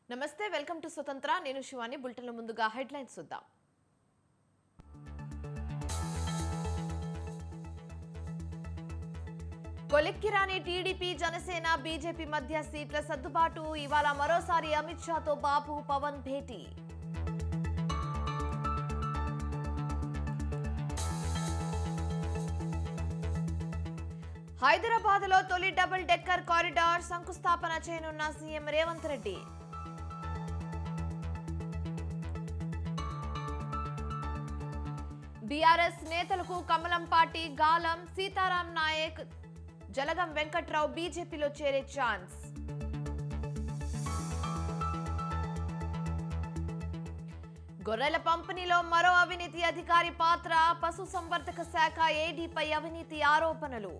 నమస్తే welcome to స్వతంత్ర నేను శివాని బులెటిన్ల ముందుగా హెడ్లైన్స్ చూద్దాం. కొలిక్కిరాని టీడీపీ జనసేన బీజేపీ మధ్య సీట్ల సర్దుబాటు. ఇవాళ మరోసారి అమిత్ షాతో బాబు పవన్ భేటీ. హైదరాబాద్ లో తొలి డబుల్ డెక్కర్ కారిడార్ శంకుస్థాపన చేయనున్న సీఎం రేవంత్ రెడ్డి. బీఆర్ఎస్ నేతలకు కమలం పార్టీ గాలం. సీతారాం నాయక్, జలగం వెంకట్రావు బీజేపీలో చేరే ఛాన్స్. గొర్రెల పంపిణీలో మరో అవినీతి అధికారి పాత్ర. పశుసంవర్ధక శాఖ ఏడీపై అవినీతి ఆరోపణలు.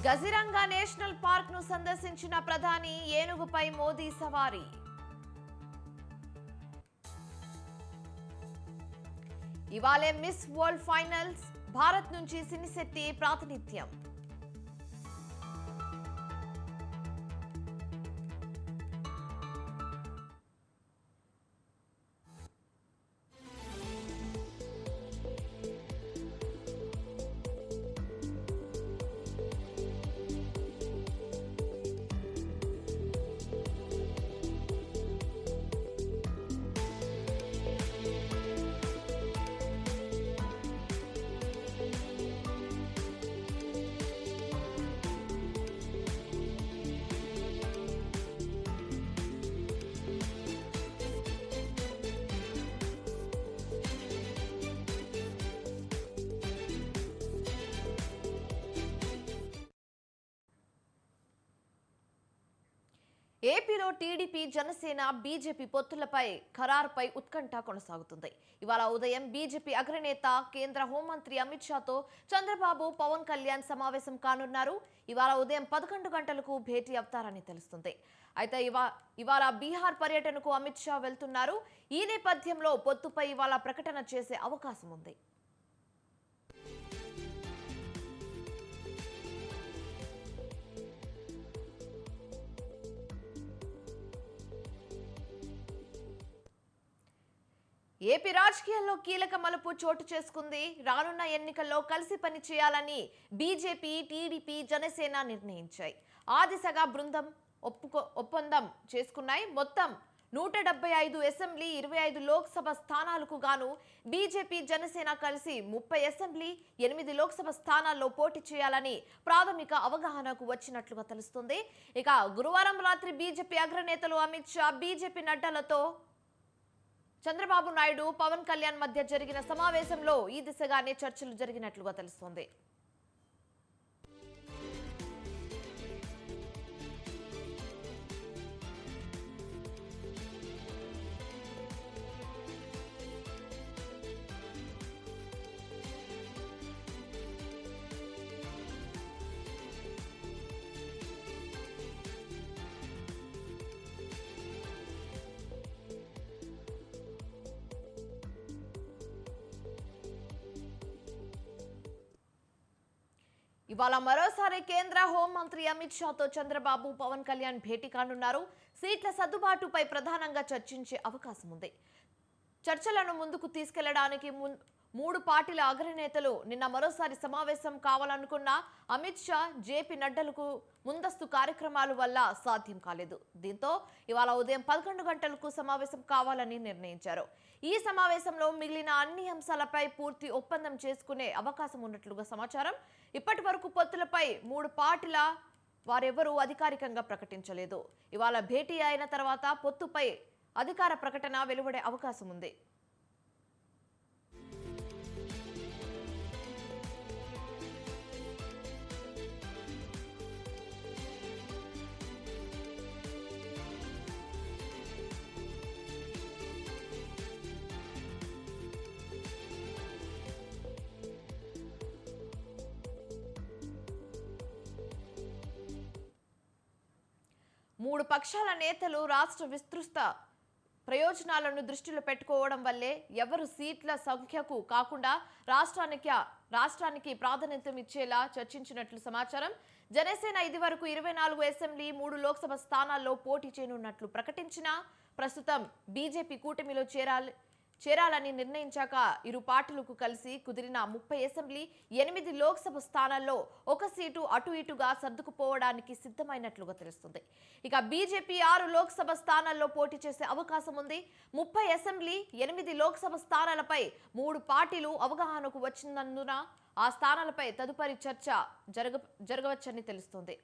గజిరంగా నేషనల్ పార్క్ ను సందర్శించిన ప్రధాని. ఏనుగుపై మోదీ సవారీ. ఇవాళే మిస్ వరల్డ్ ఫైనల్స్. భారత్ నుంచి సినిశెట్టి ప్రాతినిధ్యం. ఏపీలో టీడీపీ జనసేన బీజేపీ పొత్తులపై ఖరారుపై ఉత్కంఠ కొనసాగుతుంది. ఇవాళ ఉదయం బీజేపీ అగ్రనేత కేంద్ర హోంమంత్రి అమిత్ షాతో చంద్రబాబు పవన్ కళ్యాణ్ సమావేశం కానున్నారు. ఇవాళ ఉదయం 11 గంటలకు భేటీ అవుతారని తెలుస్తుంది. అయితే ఇవాళ బీహార్ పర్యటనకు అమిత్ షా వెళ్తున్నారు. ఈ నేపథ్యంలో పొత్తుపై ఇవాళ ప్రకటన చేసే అవకాశం ఉంది. ఏపీ రాజకీయాల్లో కీలక మలుపు చోటు చేసుకుంది. రానున్న ఎన్నికల్లో కలిసి పని చేయాలని బీజేపీ, టీడీపీ, జనసేన నిర్ణయించాయి. ఆ దిశగా బృందం ఒప్పందం చేసుకున్నాయి. మొత్తం 175 అసెంబ్లీ, 25 లోక్సభ స్థానాలకు గాను బీజేపీ, జనసేన కలిసి 30 అసెంబ్లీ, 8 లోక్సభ స్థానాల్లో పోటీ చేయాలని ప్రాథమిక అవగాహనకు వచ్చినట్లుగా తెలుస్తుంది. ఇక గురువారం రాత్రి బీజేపీ అగ్రనేతలు అమిత్ షా, బీజేపీ నడ్డాలతో చంద్రబాబు నాయుడు, పవన్ కళ్యాణ్ మధ్య జరిగిన సమావేశంలో ఈ దిశగానే చర్చలు జరిగినట్లుగా తెలుస్తోంది. ఇవాళ మరోసారి కేంద్ర హోంమంత్రి అమిత్ షాతో చంద్రబాబు, పవన్ కళ్యాణ్ భేటీ కానున్నారు. సీట్ల సర్దుబాటుపై ప్రధానంగా చర్చించే అవకాశం ఉంది. చర్చలను ముందుకు తీసుకెళ్లడానికి మూడు పార్టీల అగ్రనేతలు నిన్న మరోసారి సమావేశం కావాలనుకున్న అమిత్ షా, జేపీ నడ్డాలకు ముందస్తు కార్యక్రమాల వల్ల సాధ్యం కాలేదు. దీంతో ఇవాళ ఉదయం 11 గంటలకు సమావేశం కావాలని నిర్ణయించారు. ఈ సమావేశంలో మిగిలిన అన్ని అంశాలపై పూర్తి ఒప్పందం చేసుకునే అవకాశం ఉన్నట్లుగా సమాచారం. ఇప్పటి వరకు పొత్తులపై మూడు పార్టీల వారెవరూ అధికారికంగా ప్రకటించలేదు. ఇవాళ భేటీ అయిన తర్వాత పొత్తుపై అధికార ప్రకటన వెలువడే అవకాశం ఉంది. మూడు పక్షాల నేతలు రాష్ట్ర విస్తృత ప్రయోజనాలను దృష్టిలో పెట్టుకోవడం వల్లే ఎవరు సీట్ల సంఖ్యకు కాకుండా రాష్ట్రానికి ప్రాధాన్యత ఇచ్చేలా చర్చించినట్లు సమాచారం. జనసేన ఇదివరకు 24 అసెంబ్లీ 3 లోక్సభ స్థానాల్లో పోటీ చేయనున్నట్లు ప్రకటించినా ప్రస్తుతం బీజేపీ కూటమిలో చేరాలని నిర్ణయించాక ఇరు పార్టీలకు కలిసి కుదిరిన 30 అసెంబ్లీ 8 లోక్సభ స్థానాల్లో ఒక సీటు అటు ఇటుగా సర్దుకుపోవడానికి సిద్ధమైనట్లుగా తెలుస్తుంది. ఇక బీజేపీ 6 లోక్సభ స్థానాల్లో పోటీ చేసే అవకాశం ఉంది. 30 అసెంబ్లీ 8 లోక్సభ స్థానాలపై 3 పార్టీలు అవగాహనకు వచ్చినందున ఆ స్థానాలపై తదుపరి చర్చ జరగవచ్చని తెలుస్తోంది.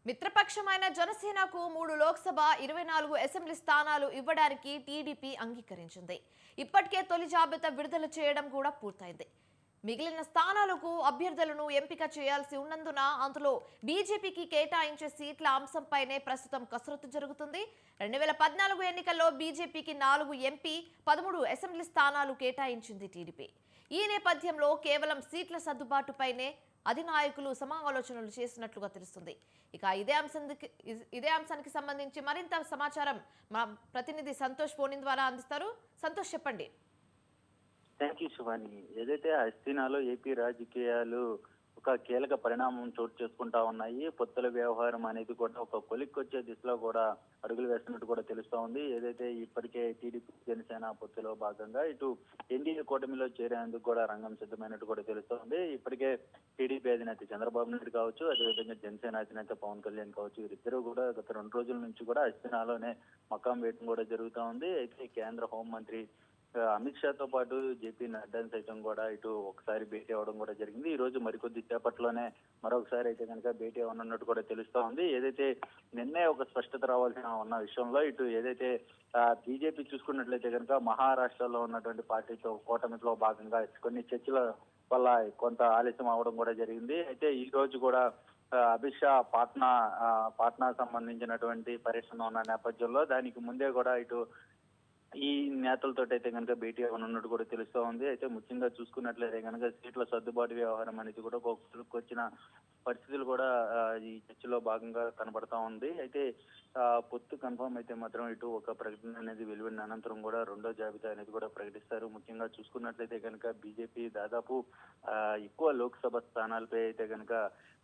మిత్రపక్షమైన జనసేనకు 3 లోక్సభ 24 అసెంబ్లీ స్థానాలు ఇవ్వడానికి టీడీపీ అంగీకరించింది. ఇప్పటికే తొలి జాబితా విడుదల చేయడం కూడా పూర్తయింది. మిగిలిన స్థానాలకు అభ్యర్థులను ఎంపిక చేయాల్సి ఉన్నందున అందులో బీజేపీకి కేటాయించే సీట్ల అంశంపైనే ప్రస్తుతం కసరత్తు జరుగుతుంది. 2014 ఎన్నికల్లో బీజేపీకి 4 ఎంపీ 13 అసెంబ్లీ స్థానాలు కేటాయించింది టీడీపీ. ఈ నేపథ్యంలో కేవలం సీట్ల సర్దుబాటుపైనే అధినాయకులు సమాలోచనలు చేసినట్లుగా తెలుస్తుంది. ఇక ఇదే అంశానికి సంబంధించి మరింత సమాచారం మా ప్రతినిధి సంతోష్ ఫోన్ ద్వారా అందిస్తారు. సంతోష్, చెప్పండి. Thank you Shivani. ఏదైతే హస్తినాలో ఏపీ రాజకీయాలు ఒక కీలక పరిణామం చోటు చేసుకుంటా ఉన్నాయి. పొత్తుల వ్యవహారం అనేది కూడా ఒక కొలిక్కొచ్చే దిశలో కూడా అడుగులు వేస్తున్నట్టు కూడా తెలుస్తా ఉంది. ఏదైతే ఇప్పటికే టీడీపీ జనసేన పొత్తులో భాగంగా ఇటు ఎన్డీఏ కూటమిలో చేరేందుకు కూడా రంగం సిద్ధమైనట్టు కూడా తెలుస్తోంది. ఇప్పటికే టీడీపీ అధినేత చంద్రబాబు నాయుడు కావచ్చు, అదేవిధంగా జనసేన అధినేత పవన్ కళ్యాణ్ కావచ్చు, వీరిద్దరూ కూడా గత 2 రోజుల నుంచి కూడా హస్తినాలోనే మకాం వేయడం కూడా జరుగుతూ ఉంది. అయితే కేంద్ర హోంమంత్రి అమిత్ షాతో పాటు జేపీ నడ్డాని సైతం కూడా ఇటు ఒకసారి భేటీ అవ్వడం కూడా జరిగింది. ఈ రోజు మరికొద్ది సేపట్లోనే మరొకసారి అయితే కనుక భేటీ అవ్వనున్నట్టు కూడా తెలుస్తా ఉంది. ఏదైతే నిన్నే ఒక స్పష్టత రావాల్సిన ఉన్న విషయంలో ఇటు ఏదైతే బీజేపీ చూసుకున్నట్లయితే కనుక మహారాష్ట్రలో ఉన్నటువంటి పార్టీతో కూటమిలో భాగంగా కొన్ని చర్చల వల్ల కొంత ఆలస్యం అవడం కూడా జరిగింది. అయితే ఈ రోజు కూడా అమిత్ షా పాట్నా సంబంధించినటువంటి పర్యటన ఉన్న నేపథ్యంలో దానికి ముందే కూడా ఇటు ఈ నేతలతో అయితే కనుక భేటీ అవ్వనున్నట్టు కూడా తెలుస్తూ ఉంది. అయితే ముఖ్యంగా చూసుకున్నట్లయితే కనుక సీట్ల సర్దుబాటు వ్యవహారం అనేది కూడా వచ్చిన పరిస్థితులు కూడా ఈ చర్చలో భాగంగా కనబడతా ఉంది. అయితే పొత్తు కన్ఫర్మ్ అయితే మాత్రం ఇటు ఒక ప్రకటన అనేది వెలువడిన అనంతరం కూడా రెండో జాబితా అనేది కూడా ప్రకటిస్తారు. ముఖ్యంగా చూసుకున్నట్లయితే కనుక బీజేపీ దాదాపు ఎక్కువ లోక్సభ స్థానాలపై అయితే కనుక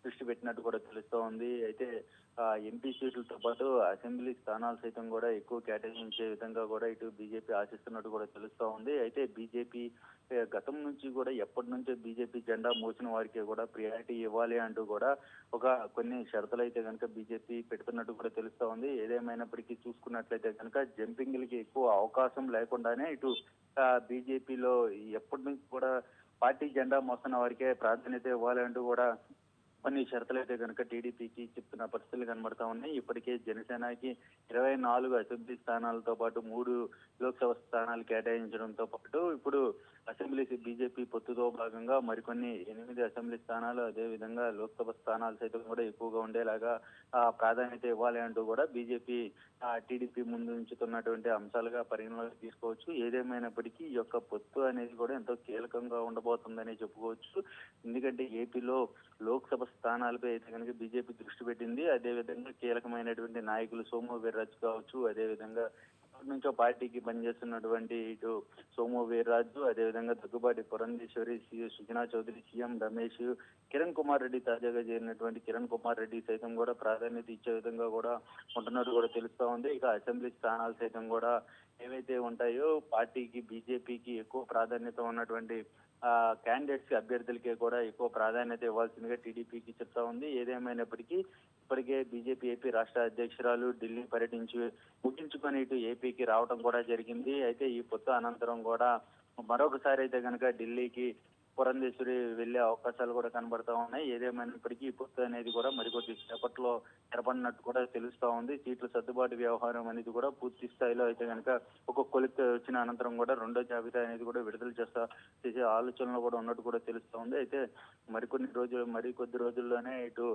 దృష్టి పెట్టినట్టు కూడా తెలుస్తూ ఉంది. అయితే ఎంపీ సీట్లతో పాటు అసెంబ్లీ స్థానాలు సైతం కూడా ఎక్కువ కేటాయించే విధంగా కూడా ఇటు బీజేపీ ఆశిస్తున్నట్టు కూడా తెలుస్తూ ఉంది. అయితే బీజేపీ గతం నుంచి కూడా ఎప్పటి నుంచో బీజేపీ జెండా మోసిన వారికి కూడా ప్రియారిటీ ఇవ్వాలి అంటూ కూడా కొన్ని షరతులు అయితే కనుక బీజేపీ పెడుతున్నట్టు కూడా తెలుస్తూ ఉంది. ఏదేమైనప్పటికీ చూసుకున్నట్లయితే కనుక జంపింగ్లకి ఎక్కువ అవకాశం లేకుండానే ఇటు బీజేపీలో ఎప్పటి నుంచి కూడా పార్టీ జెండా మోస్తున్న వారికే ప్రాధాన్యత ఇవ్వాలి అంటూ కూడా కొన్ని షరతులు అయితే కనుక టీడీపీకి చెప్తున్న పరిస్థితులు కనబడతా ఉన్నాయి. ఇప్పటికే జనసేనకి 24 అసెంబ్లీ స్థానాలతో పాటు 3 లోక్సభ స్థానాలు కేటాయించడంతో పాటు ఇప్పుడు అసెంబ్లీ బీజేపీ పొత్తుతో భాగంగా మరికొన్ని 8 అసెంబ్లీ స్థానాలు, అదేవిధంగా లోక్సభ స్థానాలు సైతం కూడా ఎక్కువగా ఉండేలాగా ప్రాధాన్యత ఇవ్వాలి అంటూ కూడా బీజేపీ టీడీపీ ముందు ఉంచుతున్నటువంటి అంశాలుగా పరిగణలోకి తీసుకోవచ్చు. ఏదేమైనప్పటికీ ఈ యొక్క పొత్తు అనేది కూడా ఎంతో కీలకంగా ఉండబోతుందని చెప్పుకోవచ్చు. ఎందుకంటే ఏపీలో లోక్సభ స్థానాలపై అయితే కనుక బీజేపీ దృష్టి పెట్టింది. అదేవిధంగా కీలకమైనటువంటి నాయకులు సోము వీర్రాజు కావచ్చు, అదేవిధంగా ఇప్పటి నుంచో పార్టీకి పనిచేస్తున్నటువంటి ఇటు సోము వీర్రాజు, అదేవిధంగా దగ్గుబాటి పురంధేశ్వరి, సుజనా చౌదరి, సీఎం రమేష్, కిరణ్ కుమార్ రెడ్డి, తాజాగా చేరినటువంటి కిరణ్ కుమార్ రెడ్డి సైతం కూడా ప్రాధాన్యత ఇచ్చే విధంగా కూడా ఉంటున్నట్టు కూడా తెలుస్తా ఉంది. ఇక అసెంబ్లీ స్థానాలు సైతం కూడా ఏవైతే ఉంటాయో పార్టీకి బీజేపీకి ఎక్కువ ప్రాధాన్యత ఉన్నటువంటి క్యాండిడేట్స్ అభ్యర్థులకే కూడా ఎక్కువ ప్రాధాన్యత ఇవ్వాల్సిందిగా టీడీపీకి చెప్తా ఉంది. ఏదేమైనప్పటికీ ఇప్పటికే బీజేపీ ఏపీ రాష్ట్ర అధ్యక్షురాలు ఢిల్లీ ముగించుకొని ఇటు ఏపీకి రావడం కూడా జరిగింది. అయితే ఈ పొత్తు అనంతరం కూడా మరొకసారి అయితే కనుక ఢిల్లీకి పురంధేశ్వరి వెళ్లే అవకాశాలు కూడా కనబడతా ఉన్నాయి. ఏదేమైనప్పటికీ ఈ పొత్తు అనేది కూడా మరికొద్ది సేపట్లో ఏర్పడినట్టు కూడా తెలుస్తా ఉంది. సీట్ల సర్దుబాటు వ్యవహారం అనేది కూడా పూర్తి స్థాయిలో అయితే కనుక ఒక కొలిక్ వచ్చిన అనంతరం కూడా రెండో జాబితా అనేది కూడా విడుదల చేసే ఆలోచనలో కూడా ఉన్నట్టు కూడా తెలుస్తా ఉంది. అయితే మరికొద్ది రోజుల్లోనే ఇటు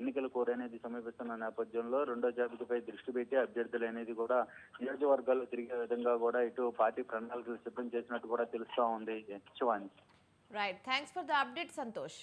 ఎన్నికల కోడ్ అనేది సమీపిస్తున్న నేపథ్యంలో రెండో జాబితాపై దృష్టి పెట్టి అభ్యర్థులు అనేది కూడా నియోజకవర్గాల్లో తిరిగే విధంగా కూడా ఇటు పార్టీ ప్రణాళికలు సిద్ధం చేసినట్టు కూడా తెలుస్తా ఉంది. Shivani. Right, thanks for the update Santosh.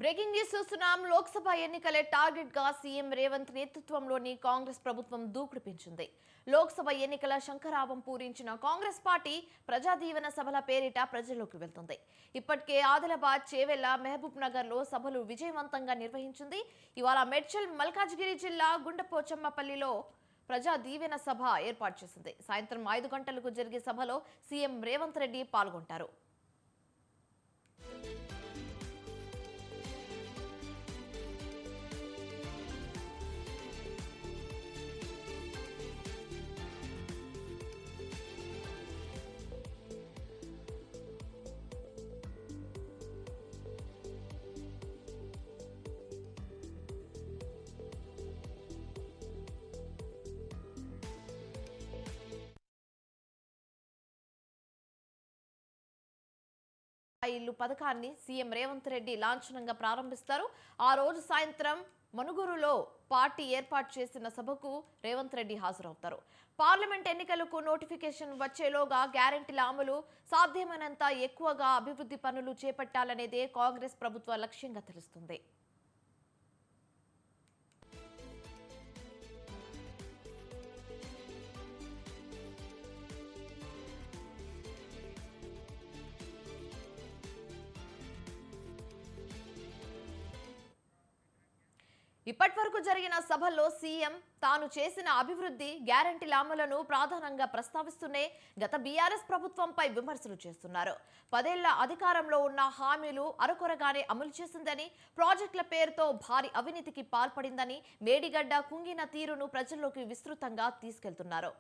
Breaking news చూస్తున్నాం. లోక్సభ ఎన్నికలే టార్గెట్ గా సీఎం రేవంత్ నేతృత్వంలోని కాంగ్రెస్ ప్రభుత్వం దూకుడు పెంచింది. లోక్సభ ఎన్నికల శంఖరావం పూరించిన కాంగ్రెస్ పార్టీ ప్రజా దీవెన సభల పేరిట ప్రజల్లోకి వెళ్తుంది. ఇప్పటికే ఆదిలాబాద్, చేవెళ్ల, మహబూబ్ నగర్ లో సభలు విజయవంతంగా నిర్వహించింది. ఇవాళ మేడ్చల్, మల్కాజ్గిరి జిల్లా గుండపోచమ్మపల్లిలో ప్రజా దీవెన సభ ఏర్పాటు చేసింది. సాయంత్రం 5 గంటలకు జరిగే సభలో సీఎం రేవంత్ రెడ్డి పాల్గొంటారు. ఇల్లు పథకాన్ని సీఎం రేవంత్ రెడ్డి లాంఛనంగా ప్రారంభిస్తారు. ఆ రోజు సాయంత్రం మనుగురులో పార్టీ ఏర్పాటు చేసిన సభకు రేవంత్ రెడ్డి హాజరవుతారు. పార్లమెంట్ ఎన్నికలకు నోటిఫికేషన్ వచ్చేలోగా గ్యారెంటీల అమలు, సాధ్యమైనంత ఎక్కువగా అభివృద్ధి పనులు చేపట్టాలనేదే కాంగ్రెస్ ప్రభుత్వ లక్ష్యంగా తెలుస్తుంది. ఇప్పటి వరకు జరిగిన సభల్లో సీఎం తాను చేసిన అభివృద్ధి, గ్యారెంటీల అమలును ప్రధానంగా ప్రస్తావిస్తూనే గత బీఆర్ఎస్ ప్రభుత్వంపై విమర్శలు చేస్తున్నారు. 10 ఏళ్ల అధికారంలో ఉన్న హామీలు అరకొరగానే అమలు చేసిందని, ప్రాజెక్టుల పేరుతో భారీ అవినీతికి పాల్పడిందని, మేడిగడ్డ కుంగిన తీరును ప్రజల్లోకి విస్తృతంగా తీసుకెళ్తున్నారు.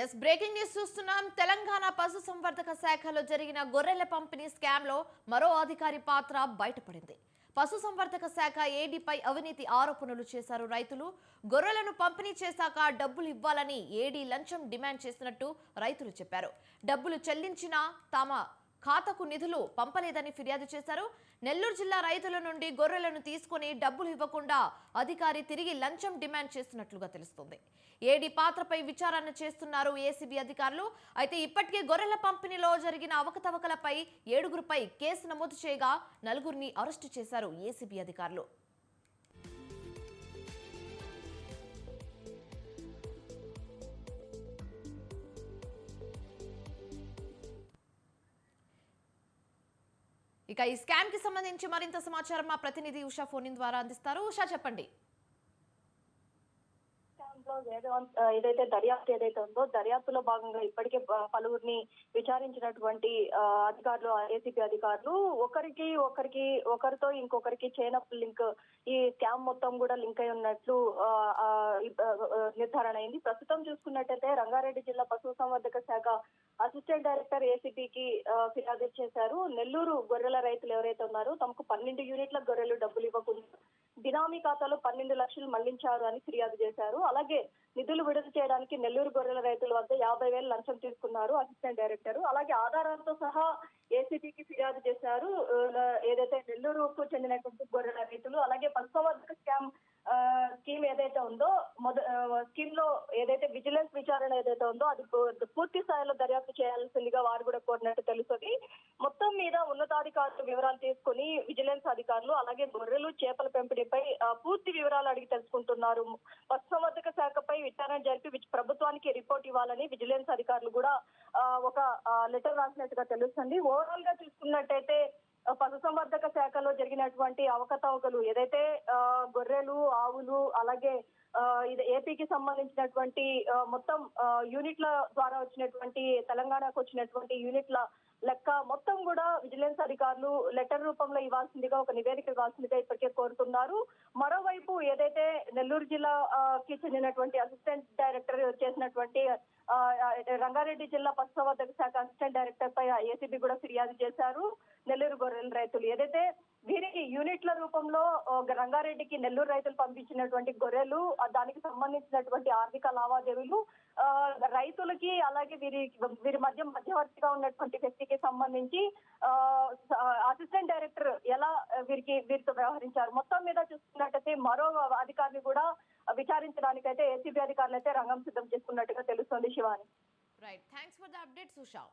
ఎస్ బ్రేకింగ్ న్యూస్ చూస్తున్నాం. తెలంగాణ పశుసంవర్ధక శాఖలో జరిగిన గొర్రెల పంపిణీ స్కామ్ లో మరో అధికారి పాత్ర బయటపడింది. పశుసంవర్ధక శాఖ ఏడీపై అవినీతి ఆరోపణలు చేశారు రైతులు. గొర్రెలను పంపిణీ చేశాక డబ్బులు ఇవ్వాలని ఏడీ లంచం డిమాండ్ చేసినట్టు రైతులు చెప్పారు. డబ్బులు చెల్లించినా తమ ఖాతాకు నిధులు పంపలేదని ఫిర్యాదు చేశారు. నెల్లూరు జిల్లా రైతుల నుండి గొర్రెలను తీసుకుని డబ్బులు ఇవ్వకుండా అధికారి తిరిగి లంచం డిమాండ్ చేస్తున్నట్లుగా తెలుస్తుంది. ఏడీ పాత్రపై విచారణ చేస్తున్నారు ఏసీబీ అధికారులు. అయితే ఇప్పటికే గొర్రెల పంపిణీలో జరిగిన అవకతవకలపై 7గురిపై కేసు నమోదు చేయగా 4గురిని అరెస్టు చేశారు ఏసీబీ అధికారులు. ఇక ఈ స్కామ్ కి సంబంధించి మరింత సమాచారం మా ప్రతినిధి ఉషా ఫోన్ ద్వారా అందిస్తారు. ఉషా, చెప్పండి. ఏదైతే దర్యాప్తు ఏదైతే ఉందో దర్యాప్తులో భాగంగా ఇప్పటికే పలువురిని విచారించినటువంటి అధికారులు, ఏసీబీ అధికారులు ఒకరితో ఇంకొకరికి చైన్ ఆఫ్ లింక్, ఈ స్కామ్ మొత్తం కూడా లింక్ అయి ఉన్నట్లు నిర్ధారణ అయింది. ప్రస్తుతం చూసుకున్నట్టయితే రంగారెడ్డి జిల్లా పశుసంవర్ధక శాఖ అసిస్టెంట్ డైరెక్టర్ ఏసీబీకి ఫిర్యాదు చేశారు. నెల్లూరు గొర్రెల రైతులు ఎవరైతే ఉన్నారో తమకు 12 యూనిట్ల గొర్రెలు డబ్బులు ఇవ్వకుండా బినామీ ఖాతాలో 12 లక్షలు మళ్లించారు అని ఫిర్యాదు చేశారు. అలాగే నిధులు విడుదల చేయడానికి నెల్లూరు గొర్రెల రైతుల వద్ద 50,000 లంచం తీసుకున్నారు అసిస్టెంట్ డైరెక్టర్. అలాగే ఆధారాలతో సహా ఏసీబీకి ఫిర్యాదు చేశారు ఏదైతే నెల్లూరుకు చెందినటువంటి గొర్రెల రైతులు. అలాగే పశుసంవర్ధక స్కీమ్ ఏదైతే ఉందో స్కీమ్ లో ఏదైతే విజిలెన్స్ విచారణ ఏదైతే ఉందో అది పూర్తి స్థాయిలో దర్యాప్తు చేయాల్సిందిగా వారు కూడా కోరినట్టు తెలుస్తుంది. మొత్తం మీద ఉన్నతాధికారులు వివరాలు తీసుకుని విజిలెన్స్ అధికారులు అలాగే గొర్రెలు చేపల పెంపిణీపై పూర్తి వివరాలు అడిగి తెలుసుకుంటున్నారు. పశుసంవర్ధక శాఖపై విచారణ జరిపి ప్రభుత్వానికి రిపోర్ట్ ఇవ్వాలని విజిలెన్స్ అధికారులు కూడా ఒక లెటర్ రాసినట్టుగా తెలుస్తుంది. ఓవరాల్ గా చూసుకున్నట్టయితే పశుసంవర్ధక శాఖలో జరిగినటువంటి అవకతవకలు ఏదైతే గొర్రెలు, ఆవులు అలాగే ఇది ఏపీకి సంబంధించినటువంటి మొత్తం యూనిట్ల ద్వారా వచ్చినటువంటి తెలంగాణకు వచ్చినటువంటి యూనిట్ల లెక్క మొత్తం కూడా విజిలెన్స్ అధికారులు లెటర్ రూపంలో ఇవ్వాల్సిందిగా, ఒక నివేదిక ఇవ్వాల్సిందిగా ఇప్పటికే కోరుతున్నారు. మరోవైపు ఏదైతే నెల్లూరు జిల్లాకి చెందినటువంటి అసిస్టెంట్ డైరెక్టర్ చేసినటువంటి రంగారెడ్డి జిల్లా పశుసంవర్ధక శాఖ అసిస్టెంట్ డైరెక్టర్ పై ఏసీబీ కూడా ఫిర్యాదు చేశారు నెల్లూరు గొర్రెల రైతులు. ఏదైతే వీరికి యూనిట్ల రూపంలో రంగారెడ్డికి నెల్లూరు రైతులు పంపించినటువంటి గొర్రెలు, దానికి సంబంధించినటువంటి ఆర్థిక లావాదేవీలు రైతులకి అలాగే వీరి మధ్యవర్తిగా ఉన్నటువంటి వ్యక్తికి సంబంధించి అసిస్టెంట్ డైరెక్టర్ ఎలా వీరితో వ్యవహరించారు. మొత్తం మీద చూసుకున్నట్టయితే మరో అధికారిని కూడా విచారించడానికైతే ఏసీబీ అధికారులు అయితే రంగం సిద్ధం చేసుకున్నట్టుగా తెలుస్తోంది. Shivani. Right, thanks for the updates Usha.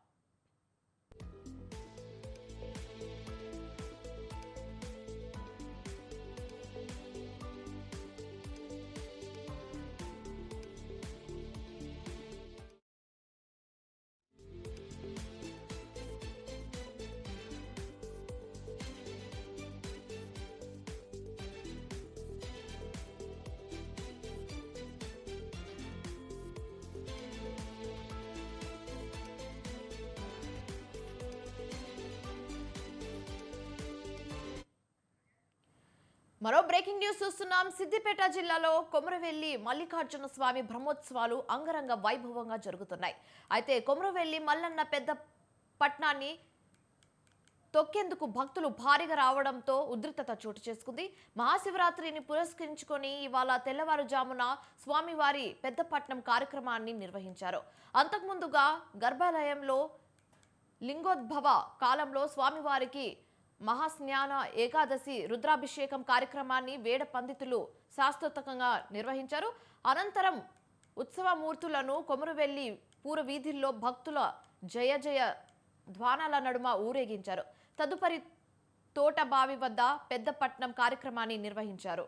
మరో బ్రేకింగ్ న్యూస్ చూస్తున్నాం. సిద్దిపేట జిల్లాలో కొమరవెల్లి మల్లికార్జున స్వామి బ్రహ్మోత్సవాలు అంగరంగ వైభవంగా జరుగుతున్నాయి. అయితే కొమరవెల్లి మల్లన్న పెద్ద పట్నాన్ని తొక్కేందుకు భక్తులు భారీగా రావడంతో ఉద్రిక్తత చోటు చేసుకుంది. మహాశివరాత్రిని పురస్కరించుకొని ఇవాళ తెల్లవారుజామున స్వామివారి పెద్దపట్నం కార్యక్రమాన్ని నిర్వహించారు. అంతకుముందుగా గర్భాలయంలో లింగోద్భవ కాలంలో స్వామివారికి మహాస్నాన ఏకాదశి రుద్రాభిషేకం కార్యక్రమాన్ని వేద పండితులు శాస్త్రోక్తంగా నిర్వహించారు. అనంతరం ఉత్సవమూర్తులను కొమరవెల్లి పూరవీధుల్లో భక్తుల జయ జయ ధ్వానాల నడుమ ఊరేగించారు. తదుపరి తోటబావి వద్ద పెద్దపట్నం కార్యక్రమాన్ని నిర్వహించారు.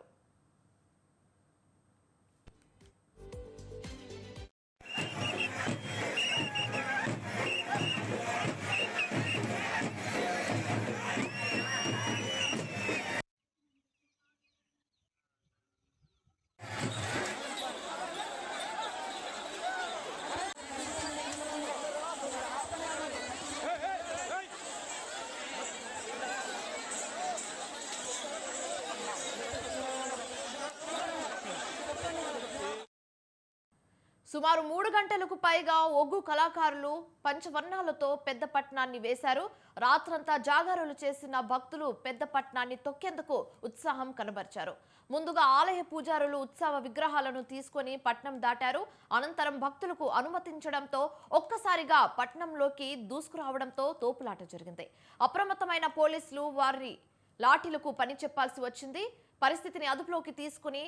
సుమారు 3 గంటలకు పైగా ఒగ్గు కళాకారులు పంచవర్ణాలతో పెద్ద పట్నాన్ని వేశారు. రాత్రంతా జాగారాలు చేసిన భక్తులు పెద్ద పట్నాన్ని తొక్కేందుకు ఉత్సాహం కనబరిచారు. ముందుగా ఆలయ పూజారులు ఉత్సవ విగ్రహాలను తీసుకొని పట్నం దాటారు. అనంతరం భక్తులకు అనుమతించడంతో ఒక్కసారిగా పట్నంలోకి దూసుకురావడంతో తోపులాట జరిగింది. అప్రమత్తమైన పోలీసులు వారి లాఠీలకు పని చెప్పాల్సి వచ్చింది. పరిస్థితిని అదుపులోకి తీసుకుని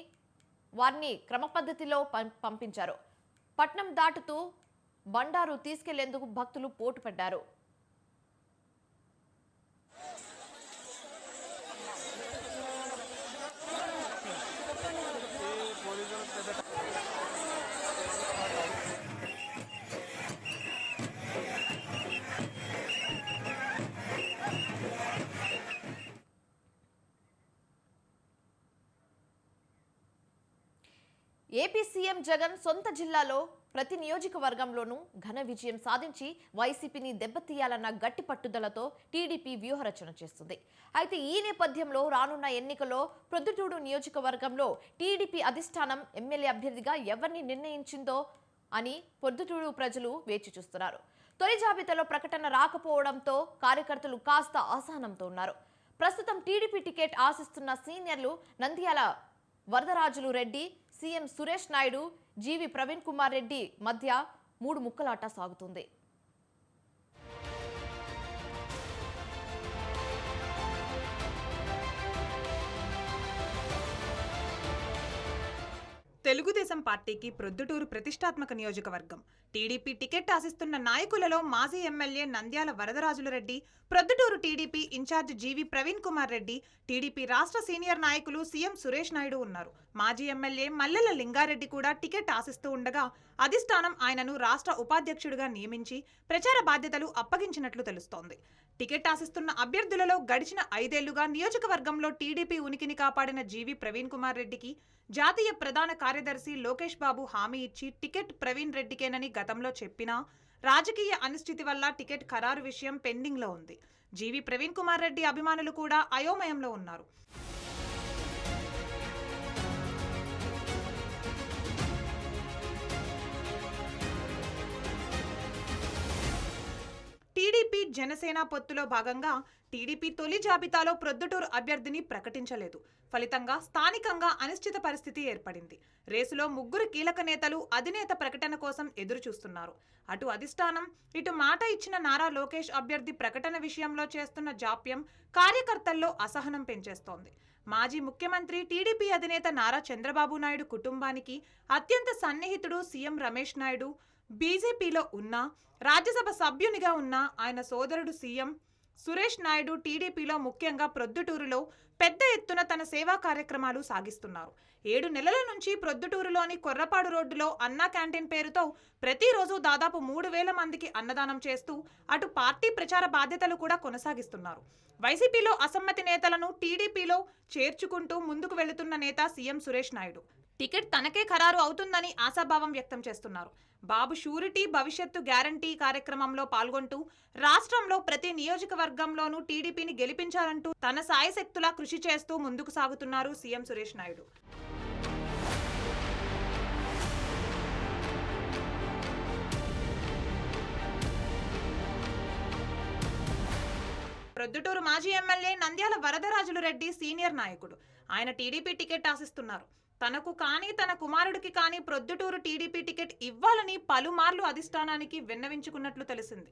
వారిని క్రమపద్ధతిలో పంపించారు. పట్నం దాటుతూ బండారు తీసుకెళ్లేందుకు భక్తులు పోటుపడ్డారు. ఏపీ సీఎం జగన్ సొంత జిల్లాలో ప్రతి నియోజకవర్గంలోనూ ఘన విజయం సాధించి వైసీపీని దెబ్బతీయాలన్న గట్టి పట్టుదలతో టీడీపీ వ్యూహరచన చేస్తుంది. అయితే ఈ నేపథ్యంలో రానున్న ఎన్నికల్లో ప్రొద్దుటూరు నియోజకవర్గంలో టీడీపీ అధిష్టానం ఎమ్మెల్యే అభ్యర్థిగా ఎవరిని నిర్ణయించిందో అని పొద్దుటూరు ప్రజలు వేచి చూస్తున్నారు. తొలి జాబితాలో ప్రకటన రాకపోవడంతో కార్యకర్తలు కాస్త అసహనంతో ఉన్నారు. ప్రస్తుతం టీడీపీ టికెట్ ఆశిస్తున్న సీనియర్లు నంద్యాల వరదరాజులు రెడ్డి, సీఎం సురేష్ నాయుడు, జీవి ప్రవీణ్ కుమార్ రెడ్డి మధ్య 3 ముక్కలాట సాగుతుంది. తెలుగుదేశం పార్టీకి ప్రొద్దుటూరు ప్రతిష్టాత్మక నియోజకవర్గం. టీడీపీ టికెట్ ఆశిస్తున్న నాయకులలో మాజీ MLA Nandyala Varadarajula Reddy, Proddatur TDP in charge GV Praveen Kumar Reddy, TDP రాష్ట్ర సీనియర్ నాయకులు సీఎం సురేష్ నాయుడు ఉన్నారు. మాజీ ఎమ్మెల్యే మల్లెల లింగారెడ్డి కూడా టికెట్ ఆశిస్తూ ఉండగా అధిష్టానం ఆయనను రాష్ట్ర ఉపాధ్యక్షుడిగా నియమించి ప్రచార బాధ్యతలు అప్పగించినట్లు తెలుస్తోంది. టికెట్ ఆశిస్తున్న అభ్యర్థులలో గడిచిన 5 ఏళ్లుగా నియోజకవర్గంలో టీడీపీ ఉనికిని కాపాడిన జీవి ప్రవీణ్ కుమార్ రెడ్డికి జాతీయ ప్రధాన కార్యదర్శి లోకేష్ బాబు హామీ ఇచ్చి టికెట్ ప్రవీణ్ రెడ్డికేనని గతంలో చెప్పినా రాజకీయ అనిశ్చితి వల్ల టికెట్ ఖరారు విషయం పెండింగ్లో ఉంది. జీవి ప్రవీణ్ కుమార్ రెడ్డి అభిమానులు కూడా అయోమయంలో ఉన్నారు. టీడీపీ జనసేన పొత్తులో భాగంగా టీడీపీ తొలి జాబితాలో ప్రొద్దుటూరు అభ్యర్థిని ప్రకటించలేదు. ఫలితంగా స్థానికంగా అనిశ్చిత పరిస్థితి ఏర్పడింది. రేసులో 3 కీలక నేతలు అధినేత ప్రకటన కోసం ఎదురు చూస్తున్నారు. అటు అధిష్టానం, ఇటు మాట ఇచ్చిన నారా లోకేష్ అభ్యర్థి ప్రకటన విషయంలో చేస్తున్న జాప్యం కార్యకర్తల్లో అసహనం పెంచేస్తోంది. మాజీ ముఖ్యమంత్రి టీడీపీ అధినేత నారా చంద్రబాబు నాయుడు కుటుంబానికి అత్యంత సన్నిహితుడు సీఎం రమేష్ నాయుడు, బీజేపీలో ఉన్నా రాజ్యసభ సభ్యునిగా ఉన్న ఆయన సోదరుడు సీఎం సురేష్ నాయుడు టీడీపీలో ముఖ్యంగా ప్రొద్దుటూరులో పెద్ద ఎత్తున తన సేవా కార్యక్రమాలు సాగిస్తున్నారు. 7 నెలల నుంచి ప్రొద్దుటూరులోని కొర్రపాడు రోడ్డులో అన్నా క్యాంటీన్ పేరుతో ప్రతిరోజు దాదాపు 3,000 మందికి అన్నదానం చేస్తూ అటు పార్టీ ప్రచార బాధ్యతలు కూడా కొనసాగిస్తున్నారు. వైసీపీలో అసమ్మతి నేతలను టీడీపీలో చేర్చుకుంటూ ముందుకు వెళుతున్న నేత సీఎం సురేష్ నాయుడు టికెట్ తనకే ఖరారు అవుతుందని ఆశాభావం వ్యక్తం చేస్తున్నారు. బాబు షూరిటీ భవిష్యత్తు గ్యారంటీ కార్యక్రమంలో పాల్గొంటూ రాష్ట్రంలో ప్రతి నియోజకవర్గంలోనూ టీడీపీని గెలిపించాలంటూ తన సాయశక్తులా కృషి చేస్తూ ముందుకు సాగుతున్నారు సీఎం సురేష్ నాయుడు. ప్రొద్దుటూరు మాజీ ఎమ్మెల్యే నంద్యాల వరదరాజులు రెడ్డి సీనియర్ నాయకుడు. ఆయన టీడీపీ టికెట్ ఆశిస్తున్నారు. తనకు కానీ తన కుమారుడికి కానీ ప్రొద్దుటూరు టీడీపీ టికెట్ ఇవ్వాలని పలుమార్లు అధిష్టానానికి విన్నవించుకున్నట్లు తెలిసింది.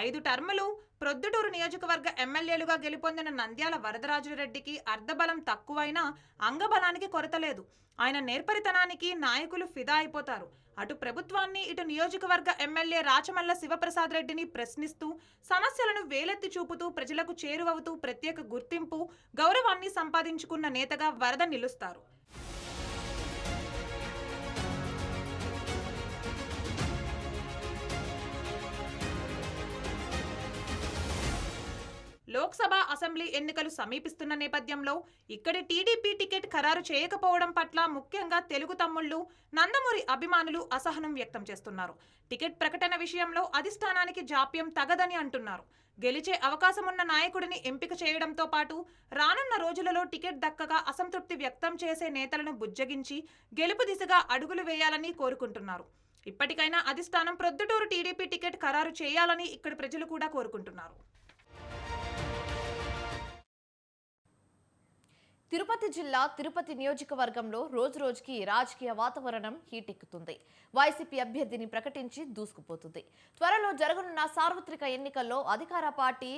5 టర్ములు ప్రొద్దుటూరు నియోజకవర్గ ఎమ్మెల్యేలుగా గెలుపొందిన నంద్యాల వరదరాజుల రెడ్డికి అర్ధబలం తక్కువైనా అంగబలానికి కొరత లేదు. ఆయన నేర్పరితనానికి నాయకులు ఫిదా అయిపోతారు. అటు ప్రభుత్వాన్ని, ఇటు నియోజకవర్గ ఎమ్మెల్యే రాచమల్ల శివప్రసాద్ రెడ్డిని ప్రశ్నిస్తూ సమస్యలను వేలెత్తి చూపుతూ ప్రజలకు చేరువవుతూ ప్రత్యేక గుర్తింపు, గౌరవాన్ని సంపాదించుకున్న నేతగా వరద నిలుస్తారు. లోక్సభ, అసెంబ్లీ ఎన్నికలు సమీపిస్తున్న నేపథ్యంలో ఇక్కడి టీడీపీ టికెట్ ఖరారు చేయకపోవడం పట్ల ముఖ్యంగా తెలుగు తమ్ముళ్లు, నందమూరి అభిమానులు అసహనం వ్యక్తం చేస్తున్నారు. టికెట్ ప్రకటన విషయంలో అధిష్టానానికి జాప్యం తగదని అంటున్నారు. గెలిచే అవకాశమున్న నాయకుడిని ఎంపిక చేయడంతో పాటు రానున్న రోజులలో టికెట్ దక్కగా అసంతృప్తి వ్యక్తం చేసే నేతలను బుజ్జగించి గెలుపు దిశగా అడుగులు వేయాలని కోరుకుంటున్నారు. ఇప్పటికైనా అధిష్టానం ప్రొద్దుటూరు టీడీపీ టికెట్ ఖరారు చేయాలని ఇక్కడి ప్రజలు కూడా కోరుకుంటున్నారు. తిరుపతి జిల్లా తిరుపతి నియోజకవర్గంలో రోజురోజుకి రాజకీయ వాతావరణం హీటెక్కుతుంది. వైసీపీ అభ్యర్థిని ప్రకటించి దూసుకుపోతుంది. త్వరలో జరగనున్న సార్వత్రిక ఎన్నికల్లో అధికార పార్టీ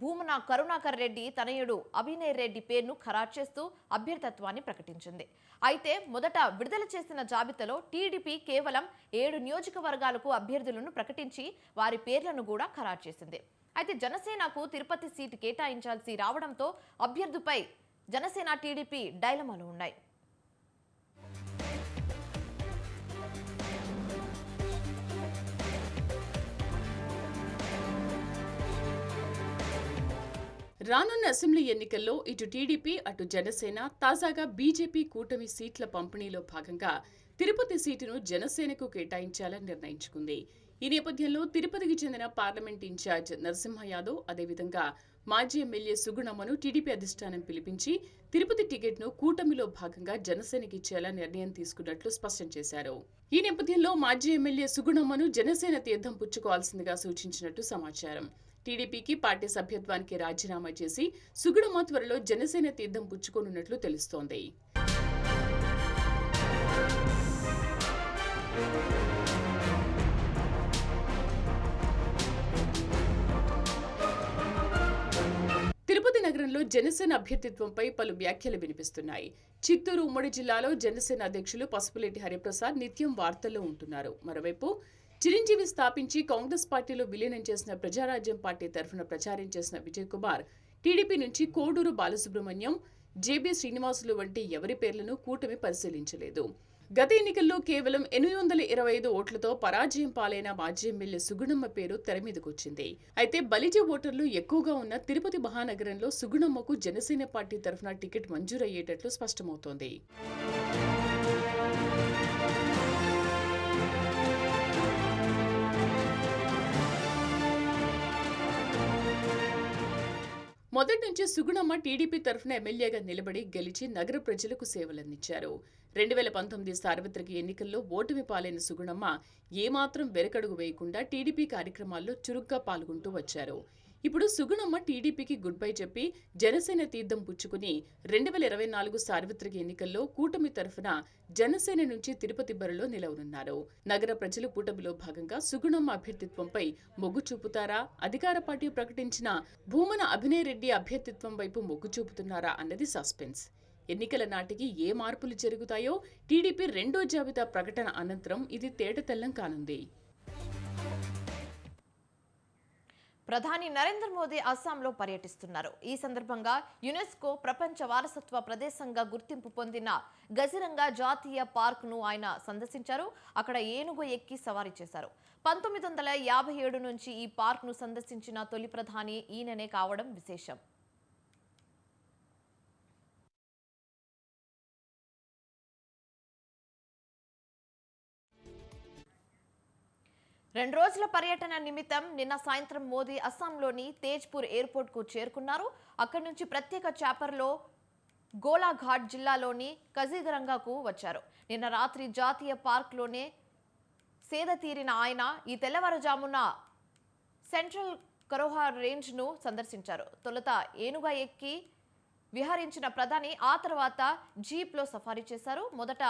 భూమన కరుణాకర్ రెడ్డి తనయుడు అభినయ్ రెడ్డి పేరును ఖరారు చేస్తూ అభ్యర్థిత్వాన్ని ప్రకటించింది. అయితే మొదట విడుదల చేసిన జాబితాలో టీడీపీ కేవలం 7 నియోజకవర్గాలకు అభ్యర్థులను ప్రకటించి వారి పేర్లను కూడా ఖరారు చేసింది. అయితే జనసేనకు తిరుపతి సీటు కేటాయించాల్సి రావడంతో అభ్యర్థిపై జనసేన టీడీపీ డైలమాలో ఉన్నాయి. రానున్న అసెంబ్లీ ఎన్నికల్లో ఇటు టీడీపీ అటు జనసేన తాజాగా బీజేపీ కూటమి సీట్ల పంపిణీలో భాగంగా తిరుపతి సీటును జనసేనకు కేటాయించాలని నిర్ణయించుకుంది. ఈ నేపథ్యంలో తిరుపతికి చెందిన పార్లమెంట్ ఇన్ఛార్జ్ నరసింహ యాదవ్ అదేవిధంగా మాజీ ఎమ్మెల్యే సుగుణమ్మను టీడీపీ అధిష్టానం పిలిపించి తిరుపతి టికెట్ను కూటమిలో భాగంగా జనసేనకి ఇచ్చేలా నిర్ణయం తీసుకున్నట్లు స్పష్టం చేశారు. ఈ నేపథ్యంలో మాజీ ఎమ్మెల్యే సుగుణమ్మను జనసేన తీర్థం పుచ్చుకోవాల్సిందిగా సూచించినట్టు సమాచారం. టీడీపీకి పార్టీ సభ్యత్వానికి రాజీనామా చేసి సుగుణమ్మ త్వరలో జనసేన తీర్థం పుచ్చుకోనున్నట్లు తెలుస్తోంది. తిరుపతి నగరంలో జనసేన అభ్యర్థిత్వంపై పలు వ్యాఖ్యలు వినిపిస్తున్నాయి. చిత్తూరు ఉమ్మడి జిల్లాలో జనసేన అధ్యక్షులు పసుపులేటి హరిప్రసాద్ నిత్యం వార్తల్లో ఉంటున్నారు. మరోవైపు చిరంజీవి స్థాపించి కాంగ్రెస్ పార్టీలో విలీనం చేసిన ప్రజారాజ్యం పార్టీ తరఫున ప్రచారం చేసిన విజయ్ కుమార్ టీడీపీ నుంచి కోడూరు బాలసుబ్రహ్మణ్యం, జేబీ శ్రీనివాసులు వంటి ఎవరి పేర్లను కూటమి పరిశీలించలేదు. గత ఎన్నికల్లో కేవలం 825 ఓట్లతో పరాజయం పాలైన మాజీ ఎమ్మెల్యే సుగుణమ్మ పేరు తెరమీదకొచ్చింది. అయితే బలిజ ఓటర్లు ఎక్కువగా ఉన్న తిరుపతి మహానగరంలో సుగుణమ్మకు జనసేన పార్టీ తరఫున టికెట్ మంజూరయ్యేటట్లు స్పష్టమవుతోంది. మొదటి నుంచి సుగుణమ్మ టీడీపీ తరఫున ఎమ్మెల్యేగా నిలబడి గెలిచి నగర ప్రజలకు సేవలందించారు. 2019 సార్వత్రిక ఎన్నికల్లో ఓటమి పాలైన సుగుణమ్మ ఏమాత్రం వెనకడుగు వేయకుండా టీడీపీ కార్యక్రమాల్లో చురుగ్గా పాల్గొంటూ వచ్చారు. ఇప్పుడు సుగుణమ్మ టీడీపీకి గుడ్ బై చెప్పి జనసేన తీర్థం పుచ్చుకుని 2024 సార్వత్రిక ఎన్నికల్లో కూటమి తరఫున జనసేన నుంచి తిరుపతి బరిలో నిలవనున్నారు. నగర ప్రజలు కూటమిలో భాగంగా సుగుణమ్మ అభ్యర్థిత్వంపై మొగ్గు చూపుతారా, అధికార పార్టీ ప్రకటించిన భూమన అభినయ్ రెడ్డి అభ్యర్థిత్వం వైపు మొగ్గు చూపుతున్నారా అన్నది సస్పెన్స్. ఎన్నికల నాటికి ఏ మార్పులు జరుగుతాయో టీడీపీ రెండో జాబితా ప్రకటన అనంతరం ఇది తేటతెల్లం కానుంది. ప్రధాని నరేంద్ర మోదీ అస్సాంలో పర్యటిస్తున్నారు. ఈ సందర్భంగా యునెస్కో ప్రపంచ వారసత్వ ప్రదేశంగా గుర్తింపు పొందిన గజిరంగా జాతీయ పార్కును ఆయన సందర్శించారు. అక్కడ ఏనుగు ఎక్కి సవారీ చేశారు. 1957 నుంచి ఈ పార్కును సందర్శించిన తొలి ప్రధాని ఈయననే కావడం విశేషం. రెండు రోజుల పర్యటన నిమిత్తం నిన్న సాయంత్రం మోదీ అస్సాంలోని తేజ్పూర్ ఎయిర్పోర్ట్కు చేరుకున్నారు. అక్కడి నుంచి ప్రత్యేక చాపర్లో గోలాఘాట్ జిల్లాలోని కజిరంగాకు వచ్చారు. నిన్న రాత్రి జాతీయ పార్క్లోనే సేద తీరిన ఆయన ఈ తెల్లవారుజామున సెంట్రల్ కరోహా రేంజ్ను సందర్శించారు. తొలుత ఏనుగా ఎక్కి విహరించిన ప్రధాని ఆ తర్వాత జీప్లో సఫారీ చేశారు. మొదట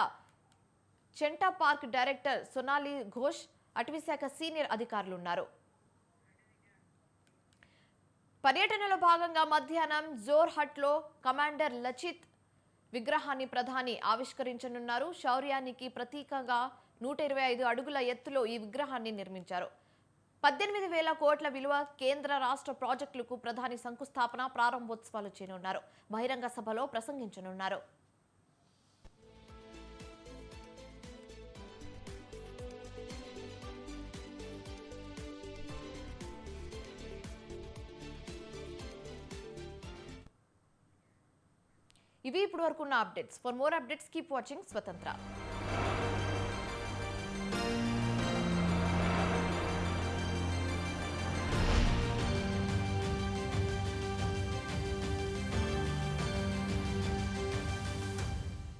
చెంటా పార్క్ డైరెక్టర్ సోనాలి ఘోష్, అటవీశాఖ సీనియర్ అధికారులు ఉన్నారు. పర్యటనలో భాగంగా మధ్యాహ్నం జోర్హట్లో కమాండర్ లచిత్ విగ్రహాన్ని ప్రధాని ఆవిష్కరించనున్నారు. శౌర్యానికి ప్రతీకగా 125 అడుగుల ఎత్తులో ఈ విగ్రహాన్ని నిర్మించారు. 18,000 కోట్ల విలువ కేంద్ర రాష్ట్ర ప్రాజెక్టులకు ప్రధాని శంకుస్థాపన ప్రారంభోత్సవాలు చేయనున్నారు. బహిరంగ సభలో ప్రసంగించనున్నారు. ఇవి ఇప్పుడు వరకున్న updates. For more updates keep watching స్వతంత్ర.